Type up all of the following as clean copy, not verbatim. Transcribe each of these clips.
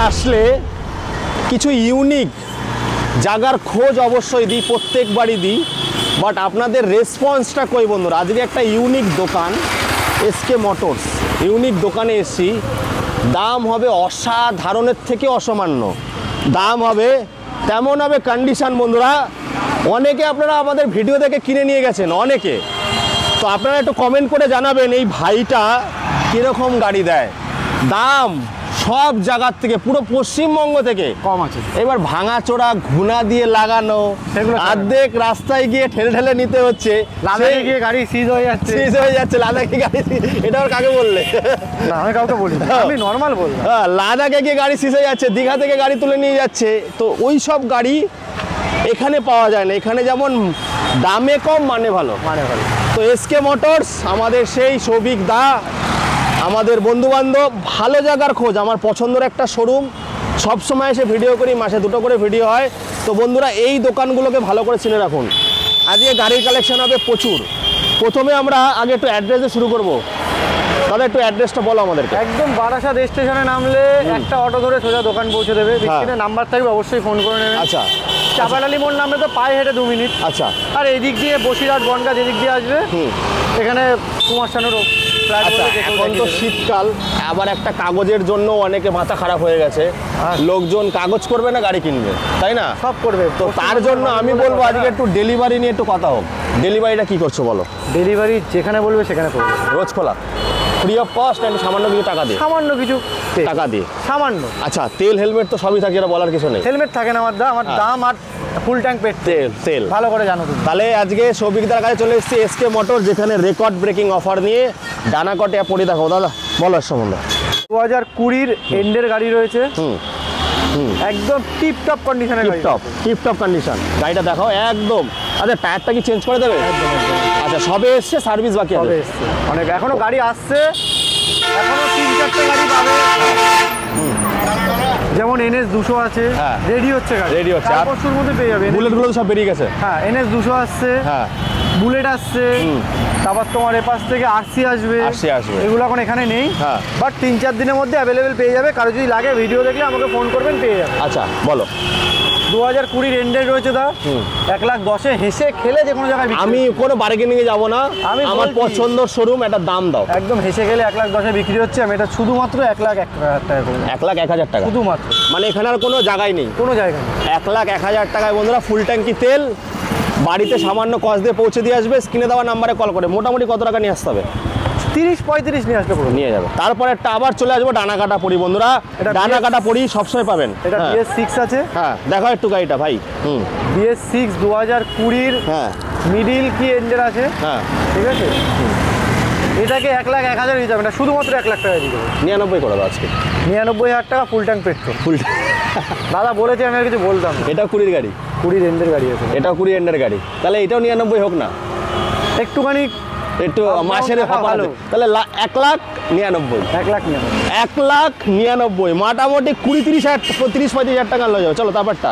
আসলে কিছু ইউনিক জায়গার খোঁজ অবশ্যই দিই, প্রত্যেকবারই দিই, বাট আপনাদের রেসপন্সটা কই বন্ধুরা। আজকে একটা ইউনিক দোকান এসকে মোটরস, ইউনিক দোকানে এসেছি। দাম হবে অসাধারণের থেকে অসামান্য, দাম হবে তেমন হবে কন্ডিশন বন্ধুরা। অনেকে আপনারা আমাদের ভিডিও দেখে কিনে নিয়ে গেছেন অনেকে, তো আপনারা একটু কমেন্ট করে জানাবেন এই ভাইটা কীরকম গাড়ি দেয়। দাম সব জায়গার থেকে, পুরো পশ্চিমবঙ্গ থেকে কম আছে। এবার ভাঙাচোরা ঘুনা দিয়ে লাগানো, অর্ধেক রাস্তায় গিয়ে ঠেলে ঠেলে নিতে হচ্ছে, লাদাখে গিয়ে গাড়ি সিজ হয়ে যাচ্ছে, লাদাখে গাড়ি, এটা আর কাকে বললে? না আমি কাউকে বলি, আমি নর্মাল বললাম। হ্যাঁ, লাদাখে গিয়ে গাড়ি সিজ হয়ে যাচ্ছে, দীঘা থেকে গাড়ি তুলে নিয়ে যাচ্ছে, তো ওই সব গাড়ি এখানে পাওয়া যায় না। এখানে যেমন দামে কম মানে ভালো। তো এসকে মোটরস আমাদের সেই সৌভিক দা, আমাদের বন্ধুবান্ধব, ভালো জায়গার খোঁজ, আমার পছন্দের একটা শোরুম, সবসময় এসে ভিডিও করি, মাসে 2টো করে ভিডিও হয়। তো বন্ধুরা এই দোকানগুলোকে ভালো করে চিনে রাখুন। আজকে গাড়ির কালেকশন হবে প্রচুর। প্রথমে আমরা আগে একটু অ্যাড্রেসে শুরু করব। দাদা একটু অ্যাড্রেসটা বলো আমাদেরকে। একদম বারাসাত স্টেশনে নামলে একটা অটো ধরে সোজা দোকান পৌঁছে দেবে। স্ক্রিনে নাম্বার থাকবে, অবশ্যই ফোন করে নেবেন। আচ্ছা, চাপাডালি মোড় নামলে তো পায়ে হেঁটে 2 মিনিট। আচ্ছা, আর এদিক দিয়ে বসিরহাট বনগাঁ যেদিক দিয়ে আসবে, এখানে কুমার শানুর। আচ্ছা, এখন তো শীতকাল, আবার একটা কাগজের জন্য অনেকে মাথা খারাপ হয়ে গেছে, লোকজন কাগজ করবে না গাড়ি কিনবে, তাই না? সব করবে। তো তার জন্য আমি বলবো আজকে একটু ডেলিভারি নিয়ে একটু কথা হোক। ডেলিভারিটা কি করছো বলো? ডেলিভারি যেখানে বলবে সেখানে করবে, রোজ খোলা, ফ্রি অফ কস্ট, আমি সামান্য কিছু টাকা দিই। সামান্য কিছু টাকা দিই, সামান্য। আচ্ছা, তেল হেলমেট তো সবই থাকে, এটা বলার কিছু নেই। হেলমেট থাকে না আমার দাম আর ফুল ট্যাঙ্ক তেল ভালো করে জানো তুমি। তাহলে আজকে সৌভিকদার কাছে চলে এসেছি এসকে মোটর, যেখানে রেকর্ড ব্রেকিং অফার নিয়ে ডানাকটে পড়ে দেখো। দাদা বলো সম্বন্ধে। 2020 এন্ডের গাড়ি রয়েছে, একদম টিপটপ কন্ডিশনে, টিপটপ কন্ডিশন গাড়িটা দেখো একদম। আচ্ছা, টায়ারটা কি চেঞ্জ করে দেবে? আচ্ছা, সবে এসছে, সার্ভিস বাকি আছে অনেক, এখনো গাড়ি আসছে, এখনো 3-4টে গাড়ি পাবে। যেমন NS 200 আছে, রেডি হচ্ছে গাড়ি, রেডি হচ্ছে, 4 বছরের মধ্যে পেয়ে যাবে। বুলেটগুলো সব বেরিয়ে গেছে। হ্যাঁ, NS 200 আসছে, বুলেট আসছে, তারপর তোমার এপাশ থেকে RC আসবে। এগুলো এখন এখানে নেই, বাট 3-4 দিনের মধ্যে অ্যাভেলেবেল পেয়ে যাবে। কারো যদি লাগে ভিডিও দেখলে আমাকে ফোন করবেন, পেয়ে যাবে। আচ্ছা বলো। 2020 এন্ডেড রয়েছে দা, 1,10,000-এ হেসে খেলে যে কোনো জায়গায়। আমি কোনো বার্গেনিংয়ে যাবো না, আমি আমার পছন্দের শোরুম, একটা দাম দাও। একদম হেসে খেলে 1,10,000-এ বিক্রি হচ্ছে। আমি এটা শুধুমাত্র 1,01,000 টাকা করবো। 1,01,000 টাকা শুধুমাত্র, মানে এখানে আর কোনো জায়গায় নেই, কোনো জায়গা নেই। 1,01,000 টাকায় বন্ধুরা ফুল ট্যাঙ্কি তেল বাড়িতে সামান্য কস্ট দিয়ে পৌঁছে দিয়ে আসবে। স্ক্রিনে দেওয়া নাম্বারে কল করে মোটামুটি কত টাকা নিয়ে আসতে হবে? 30-35 নিয়ে আসলে নিয়ে যাবে। তারপরে একটা আবার চলে আসবো ডানাকাটা পড়ি বন্ধুরা, ডানাকাটা পড়ি সবসময় পাবেন। এটা BS6 আছে। হ্যাঁ, দেখো একটু গাড়িটা ভাই। BS6 2020 মিডিল কি এন্ডের আছে। হ্যাঁ, ঠিক আছে। এটাকে 1,01,000 দিতে হবে না, শুধুমাত্র 1,00,000 টাকা দিতে হবে। 99 করে দাও আজকে। 99,000 টাকা ফুল ট্যাঙ্ক পেট্রোল। দাদা বলেছে, আমি আর কিছু বলতাম। এটাও 20 গাড়ি, 20 এন্ডের গাড়ি আছে। এটাও 20 এন্ডের গাড়ি, তাহলে এটাও 99 হোক না, একটুখানি একটু মাসের ভালো, তাহলে 1,99,000, 1,99,000 মোটামুটি 20-30,000 টাকা লয়ে যাবে। চলো তারপরটা,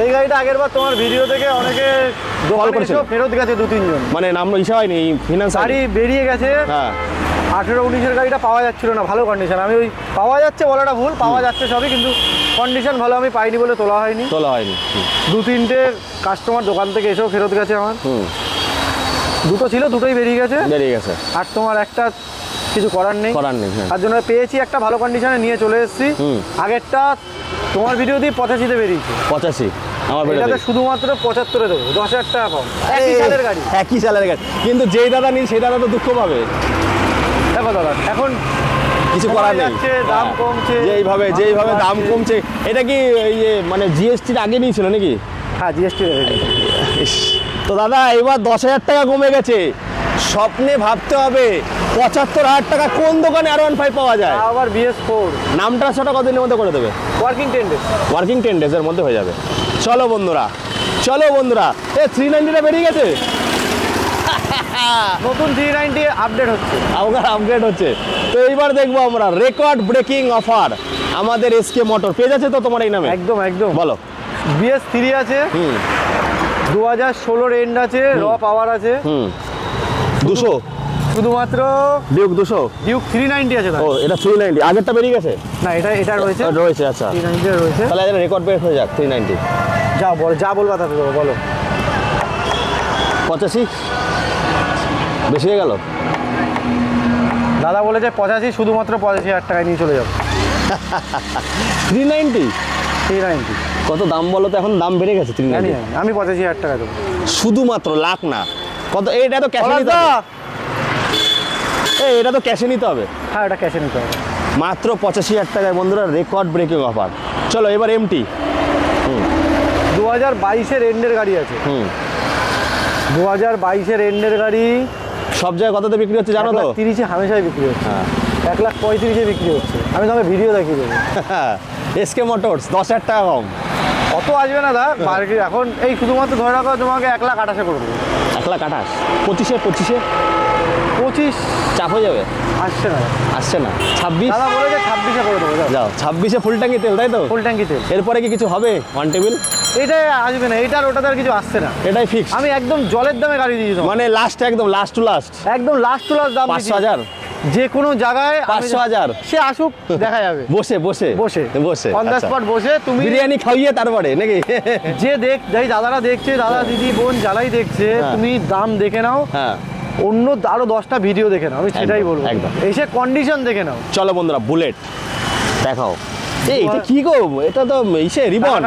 এই গাড়িটা আগের বার তোমার ভিডিও থেকে অনেকে কল করেছিল, ফেরত গেছে 2-3 জন। মানে নাম হিসাব হয়নি, ফিনান্স গাড়ি বেরিয়ে গেছে। হ্যাঁ, 18-19-এর গাড়িটা পাওয়া যাচ্ছিল না ভালো কন্ডিশন। আমি ওই পাওয়া যাচ্ছে বলাটা ভুল, পাওয়া যাচ্ছে সবই, কিন্তু কন্ডিশন ভালো আমি পাইনি বলে তোলা হয়নি। 2-3টে কাস্টমার দোকান থেকে এসেও ফেরত গেছে আমার। 2টো ছিল, 2টোই বেরিয়ে গেছে। আর তোমার একটা কিছু করার নেই, তার জন্য পেয়েছি একটা ভালো কন্ডিশনে, নিয়ে চলে এসেছি। আগেরটা তোমার ভিডিও দিয়ে 85-তে বেরিয়েছে। 85 আমার ভিডিওতে শুধুমাত্র 75-এ দেবো, 10,000 টাকা কম। একই সালের গাড়ি, কিন্তু যেই দাদা নিন সেই দাদা তো দুঃখ পাবে। দেখো দাদা, এখন কিছু করার নেই, দাম কমছে, যেইভাবে দাম কমছে। এটা কি এই মানে জিএসটির আগে নিয়েছিল নাকি? হ্যাঁ, জিএসটির আগে। তো দাদা এবার 10,000 টাকা কমে গেছে, স্বপ্নে ভাবতে হবে 75,000 টাকা কোন দোকানে R15 পাওয়া যায়? আবার BS4 নামটা সেটা কতদিনের মধ্যে করে দেবে? ওয়ার্কিং 10 ডেজের মধ্যে হয়ে যাবে। চলো বন্ধুরা, এ 390টা বেরিয়ে গেছে, নতুন 390 আপডেট হচ্ছে। তো এইবার দেখবো আমরা রেকর্ড ব্রেকিং অফার আমাদের এসকে মোটর। পেজ আছে তো তোমার এই নামে? একদম বলো। BS3 আছে, 2016 এন্ড আছে, র পাওয়ার আছে, 200 শুধুমাত্র ডিউক 200 ডিউক 390 আছে। ও এটা 390, আগেরটা বেরিয়ে গেছে না, এটা রয়েছে রয়েছে। আচ্ছা 390 রয়েছে। তাহলে এর রেকর্ড ব্রেক হয়ে যাক 390। যা বলবা তাতে দেবো, বলো। 85 বেশি হয়ে গেল। দাদা বলেছে 85, শুধুমাত্র 85,000 টাকায় নিয়ে চলে যাবো। 390 কত দাম বলো তো? এখন দাম বেড়ে গেছে 390। আমি 85,000 টাকা দেবো শুধুমাত্র, লাখ না। কত? এটা তো ক্যাশে নিতে হবে। এটা তো ক্যাশে নিতে হবে। হ্যাঁ, এটা ক্যাশে নিতে হবে। মাত্র 85,000 টাকায় বন্ধুরা, রেকর্ড ব্রেকিং অফার। চলো এবার এমটি 2022-এর এন্ডের গাড়ি আছে। 2022-এর এন্ডের গাড়ি সব জায়গায় কততে বিক্রি হচ্ছে জানো তো? 1,30,000 হামেশাই বিক্রি হচ্ছে। হ্যাঁ 1,35,000-এ বিক্রি হচ্ছে। আমি তোমাকে ভিডিও দেখিয়ে দেবো। এসকে মোটরস 10,000 টাকা কম। অত আসবে না দা, মার্কেট এখন এই শুধুমাত্র ধরে রাখো তোমাকে 1,28,000-এ করে দেবো। 1,28,000 25 25 চাপ হয়ে যাবে। আসছে না। 26 দাদা বলেছে 26-এ করে দেবো। যাও 26-এ ফুল ট্যাঙ্কি তেল, তাই তো? ফুল ট্যাঙ্কি তেল। এরপরে কি কিছু হবে? ওয়ান টেবিল এটা আসবে না, এইটার ওটাতে আর কিছু আসছে না। এটাই ফিক্স। আমি একদম জলের দামে গাড়ি দিয়েছি তোমাকে। মানে লাস্ট, একদম লাস্ট টু লাস্ট, একদম লাস্ট টু লাস্ট দাম দিয়েছি। 500,000 যে কোনো জায়গায় 500,000 সে আসুক, দেখা যাবে। বসে অন দ্য স্পট বসে তুমি বিরিয়ানি খাইয়ে তারপরে নাকি? যাই দাদারা দেখছে, দাদা দিদি বোন যারাই দেখছে, তুমি দাম দেখে নাও। হ্যাঁ অন্য আরো 10টা ভিডিও দেখে নাও, আমি সেটাই বলবো। একদম। এসে কন্ডিশন দেখে নাও। চলো বন্ধুরা, বুলেট দেখাও। এটা কি গো? এটা তো ইসে রিবন,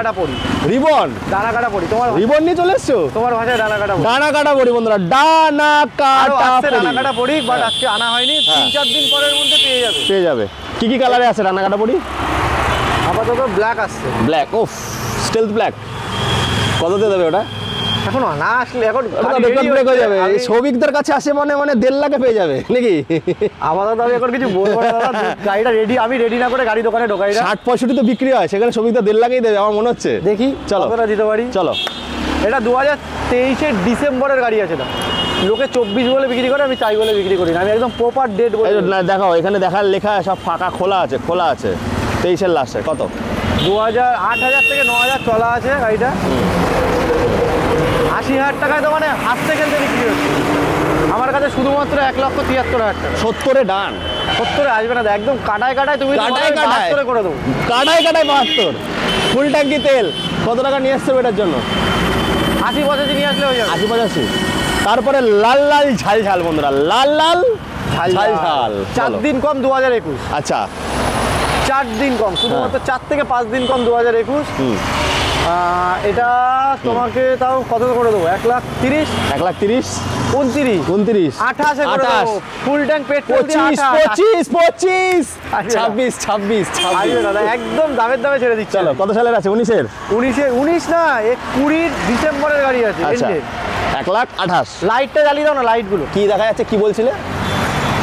ডানা পড়ি তোমার রিবন নিয়ে চলে এসছো। তোমার ভাষায় ডানা কাটা পড়ি বন্ধুরা, ডানা কাটা পড়ি। বাট আজকে আনা হয়নি, 3-4 দিন পরের মধ্যে পেয়ে যাবে। কি কালারে আছে ডানা কাটা পড়ি? আপাতত ব্ল্যাক আসছে। ব্ল্যাক, ওফ স্টিলথ ব্ল্যাক। কততে দেবে ওটা? এখন না আসলে এখন রেকর্ড ব্রেক হয়ে যাবে। সৌভিকদের কাছে আসে মানে 1.5 লাখে পেয়ে যাবে নাকি? আপাতত আমি এখন কিছু বলবো না দাদা, গাড়িটা রেডি, আমি রেডি না করে গাড়ি দোকানে ঢোকাই না। 60-65 তো বিক্রি হয়, সেখানে সৌভিকদা 1.5 লাখেই দেবে আমার মনে হচ্ছে। দেখি চলো কতটা দিতে পারি। চলো। এটা 2023-এর ডিসেম্বরের গাড়ি আছে না, লোকে 24 বলে বিক্রি করে, আমি 4 বলে বিক্রি করি না। আমি একদম প্রপার ডেট বলে। না দেখাও, এখানে দেখার লেখা সব ফাঁকা, খোলা আছে 23-এর লাস্টে। কত? 8,000 থেকে 9,000 চলা আছে গাড়িটা। 80,000 টাকায় তো মানে হাত থেকে বিক্রি হচ্ছে আমার কাছে, শুধুমাত্র 1,73,000 টাকা। 70-এ ডান। 70-এ আসবে না, একদম কাটায় তুমি করে দেবো। কাটায় 72 ফুল ট্যাঙ্কি তেল। কত টাকা নিয়ে আসছে এটার জন্য? 80-85 নিয়ে আসলে হয়ে যাবে। 80-85। তারপরে লাল ঝাল বন্ধুরা, লাল ঝাল 4 দিন কম 2021। আচ্ছা 4 দিন কম, শুধুমাত্র 4 থেকে 5 দিন কম 2021। এটা তোমাকে তাও কত করে দেবো? 1,30,000 1,30,000 29 28 ফুল ট্যাঙ্ক পেট্রোল 25 26 দাদা, একদম দামে ছেড়ে দিচ্ছি। চলো, কত সালের আছে? 19 না, 20 ডিসেম্বরের গাড়ি আছে। 1,28,000। লাইটটা জ্বালিয়ে দাও না, লাইটগুলো কি দেখা যাচ্ছে? কি বলছিলে?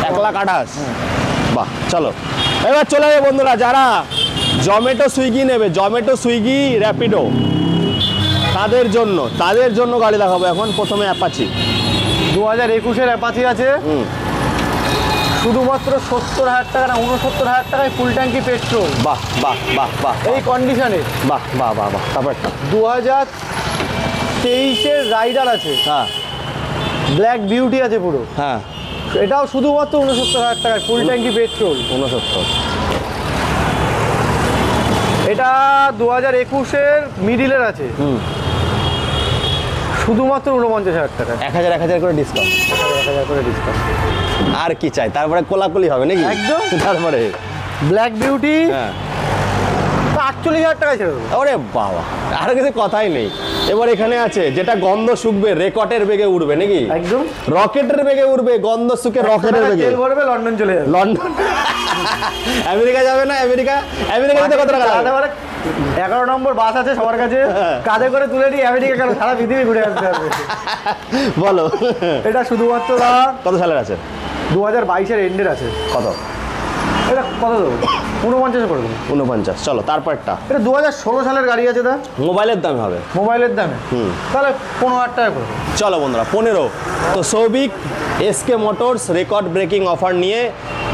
1,28,000। বাহ, চলো এবার চলে যাবে বন্ধুরা, যারা জোম্যাটো সুইগি নেবে, জোম্যাটো সুইগি র্যাপিডো, তাদের জন্য গাড়ি দেখাবো এখন। প্রথমে অ্যাপাচি 2021-এর অ্যাপাচি আছে। শুধুমাত্র 70,000 টাকা না 69,000 টাকায় ফুল ট্যাঙ্কি পেট্রোল। বাহ বাহ বাহ বাহ, এই কন্ডিশনে। বাহ বাহ বাহ বাহ। তারপর 2023-এর রাইডার আছে। হ্যাঁ, ব্ল্যাক বিউটি আছে পুরো। হ্যাঁ, এটাও শুধুমাত্র 69,000 টাকায় ফুল ট্যাঙ্কি পেট্রোল। 69। এটা 2021-এর মিডিলের আছে। শুধুমাত্র 49,000 টাকা। 1,000 করে ডিসকাউন্ট। 1,000 করে ডিসকাউন্ট। আর কি চাই? তারপরে কোলাকুলি হবে নাকি? একদম। তারপরে ব্ল্যাক বিউটি হ্যাঁ 48,000 টাকায় ছেড়ে দেবো। ওরে বাবা, আর কিছু কথাই নেই। এবার এখানে আছে যেটা গন্ধ শুকবে, রেকর্ডের বেগে উড়বে নাকি? একদম রকেটের বেগে উড়বে, গন্ধ শুকে রকেটের বেগে। তেল ভরবে, লন্ডন চলে যাবে। লন্ডন, আমেরিকা যাবে না? আমেরিকা যেতে কত টাকা লাগবে? 11 নম্বর বাস আছে সবার কাছে, কাঁধে করে তুলে নিয়ে আমেরিকা কেন, সারা পৃথিবী ঘুরে আসতে হবে। বলো, এটা শুধুমাত্র কত সালের আছে? 2022-এর এন্ডের আছে। কত? এটা কত দেবো? 49 করে দেবো। 49। চলো তারপরটা। এটা 2016 সালের গাড়ি আছে। মোবাইলের দাম হবে, মোবাইলের দামে তাহলে 15,000 টাকা করে। চলো বন্ধুরা 15। তো Souvik SK motors record breaking offer নিয়ে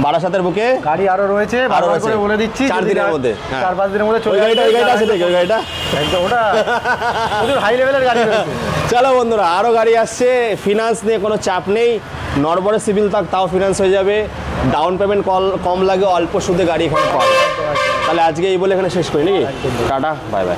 বারাসাতের বুকে গাড়ি আরো রয়েছে, আরো বারবার আছে। করে বলে দিচ্ছি 4 দিনের মধ্যে, হ্যাঁ। 4-5 দিনের মধ্যে ওই চলে গাড়িটা ওই গাড়িটা আছে দেখি, ওই গাড়িটা একদম ওটা প্রচুর হাই লেভেলের গাড়ি রয়েছে। চলো বন্ধুরা, আরো গাড়ি আসছে, ফিনান্স নিয়ে কোনো চাপ নেই, নরবরে সিভিল থাক তাও ফিনান্স হয়ে যাবে, ডাউন পেমেন্ট কম লাগে, অল্প সুদে গাড়ি এখানে পাওয়া যায়। তাহলে আজকে এই বলে এখানে শেষ করি নাকি? Tata, bye bye.